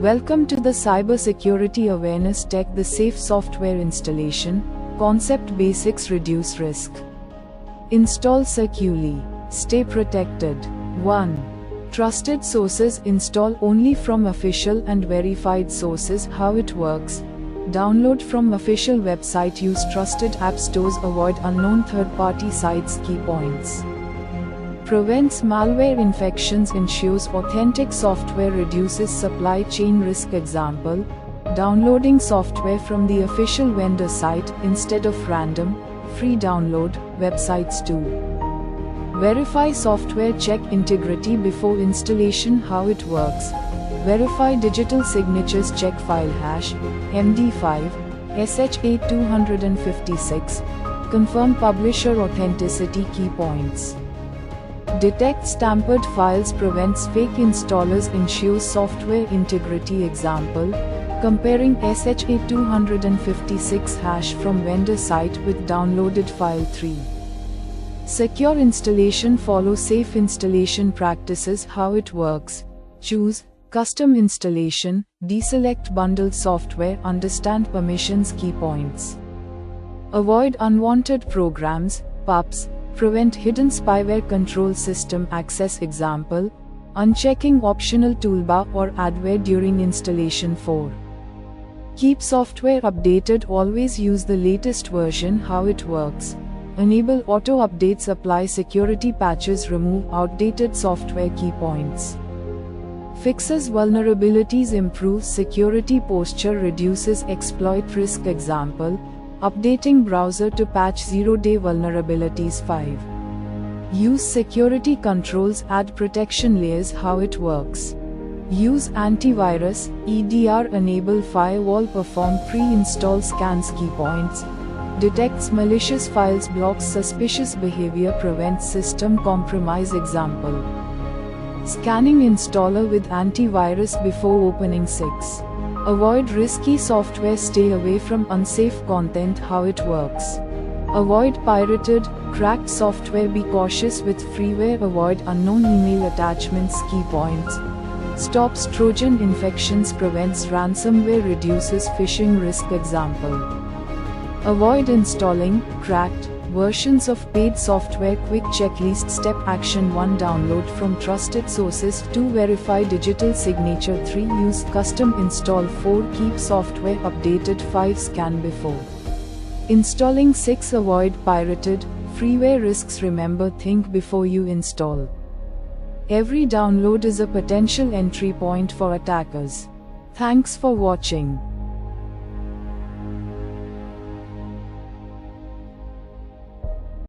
Welcome to the Cybersecurity Awareness Tech, the safe software installation concept. Basics: reduce risk. Install securely. Stay protected. 1. Trusted sources. Install only from official and verified sources. How it works: download from official website, use trusted app stores, avoid unknown third-party sites. Key points: prevents malware infections, ensures authentic software, reduces supply chain risk. Example: downloading software from the official vendor site instead of random, free download websites. 2. Verify software. Check integrity before installation. How it works: verify digital signatures, check file hash, MD5, SHA-256, confirm publisher authenticity. Key points: detects tampered files, prevents fake installers, ensures software integrity. Example: comparing SHA-256 hash from vendor site with downloaded file. 3. Secure installation. Follow safe installation practices. How it works: choose custom installation, deselect bundled software, understand permissions. Key points: avoid unwanted programs, PUPs, prevent hidden spyware, control system access. Example: unchecking optional toolbar or adware during installation. 4. Keep software updated, always use the latest version. How it works: enable auto updates, apply security patches, remove outdated software. Key points: fixes vulnerabilities, improves security posture, reduces exploit risk. Example: updating browser to patch 0-day vulnerabilities. 5. Use security controls, add protection layers. How it works: use antivirus, EDR, enable firewall, perform pre-install scans. Key points: detects malicious files, blocks suspicious behavior, prevents system compromise. Example: scanning installer with antivirus before opening. 6. Avoid risky software, stay away from unsafe content. How it works: avoid pirated, cracked software, be cautious with freeware, avoid unknown email attachments. Key points: stops Trojan infections, prevents ransomware, reduces phishing risk. Example: avoid installing cracked versions of paid software. Quick checklist. Step action: 1. Download from trusted sources. 2. Verify digital signature. 3. Use custom install. 4. Keep software updated. 5. Scan before installing. 6. Avoid pirated, freeware risks. Remember, think before you install. Every download is a potential entry point for attackers. Thanks for watching.